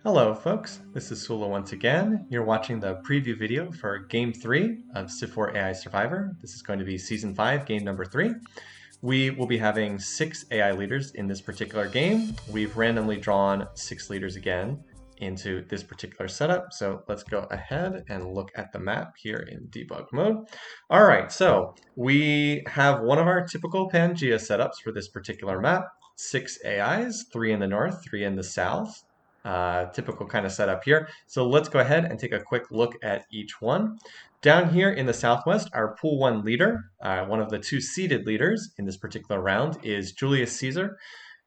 Hello folks, this is Sula once again. You're watching the preview video for Game 3 of Civ4 AI Survivor. This is going to be Season 5, Game number 3. We will be having 6 AI leaders in this particular game. We've randomly drawn 6 leaders again into this particular setup. So let's go ahead and look at the map here in debug mode. All right, so we have one of our typical Pangea setups for this particular map. 6 AIs, 3 in the north, 3 in the south. Typical kind of setup here. So let's go ahead and take a quick look at each one. Down here in the southwest, our pool 1 leader, one of the 2 seeded leaders in this particular round, is Julius Caesar.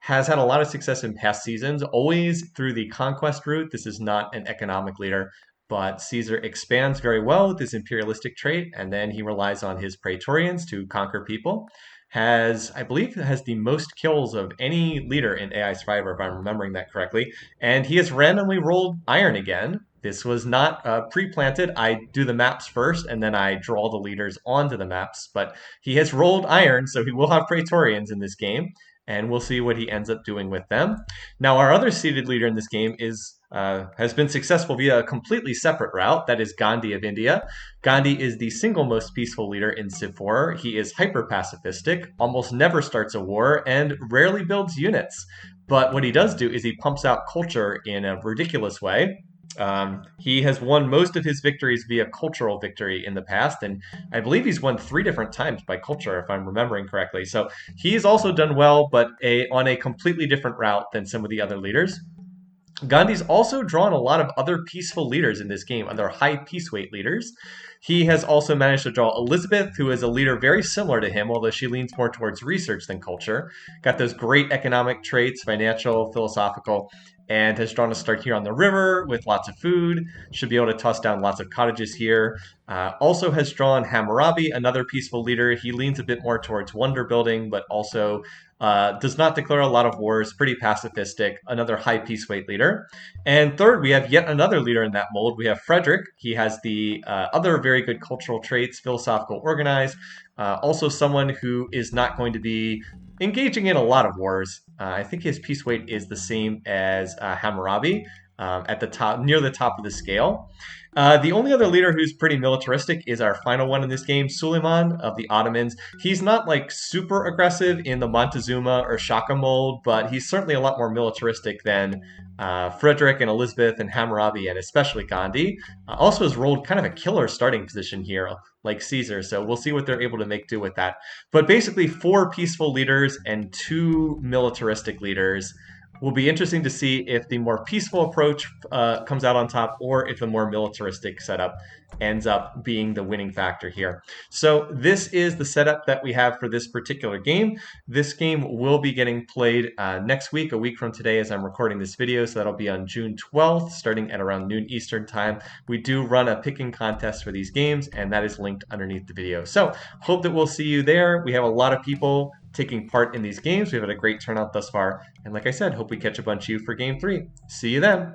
Has had a lot of success in past seasons, always through the conquest route. This is not an economic leader, but Caesar expands very well with his imperialistic trait, and then he relies on his praetorians to conquer people. I believe, has the most kills of any leader in AI Survivor, if I'm remembering that correctly. And he has randomly rolled iron again. This was not pre-planted. I do the maps first, and then I draw the leaders onto the maps. But he has rolled iron, so he will have praetorians in this game, and we'll see what he ends up doing with them. Now, our other seeded leader in this game has been successful via a completely separate route. That is Gandhi of India. Gandhi is the single most peaceful leader in Civ4. He is hyper-pacifistic, almost never starts a war, and rarely builds units. But what he does do is he pumps out culture in a ridiculous way. He has won most of his victories via cultural victory in the past, and I believe he's won 3 different times by culture, if I'm remembering correctly. So he's also done well, but on a completely different route than some of the other leaders. Gandhi's also drawn a lot of other peaceful leaders in this game, other high peace weight leaders. He has also managed to draw Elizabeth, who is a leader very similar to him, although she leans more towards research than culture. Got those great economic traits, financial, philosophical, and has drawn a start here on the river with lots of food. Should be able to toss down lots of cottages here. Also has drawn Hammurabi, another peaceful leader. He leans a bit more towards wonder building, but also does not declare a lot of wars, pretty pacifistic, another high peace weight leader. And third, we have yet another leader in that mold. We have Frederick. He has the other very good cultural traits, philosophical, organized, also someone who is not going to be engaging in a lot of wars. I think his peace weight is the same as Hammurabi at the top, near the top of the scale. The only other leader who's pretty militaristic is our final one in this game, Suleiman of the Ottomans. He's not like super aggressive in the Montezuma or Shaka mold, but he's certainly a lot more militaristic than Frederick and Elizabeth and Hammurabi, and especially Gandhi. Also has rolled kind of a killer starting position here, like Caesar, so we'll see what they're able to make do with that. But basically 4 peaceful leaders and 2 militaristic leaders. Will be interesting to see if the more peaceful approach comes out on top, or if the more militaristic setup ends up being the winning factor here. So this is the setup that we have for this particular game. This game will be getting played next week, a week from today as I'm recording this video, so that'll be on June 12th, starting at around noon Eastern time. We do run a picking contest for these games, and that is linked underneath the video. So hope that we'll see you there. We have a lot of people taking part in these games. We've had a great turnout thus far. And like I said, hope we catch a bunch of you for Game 3. See you then.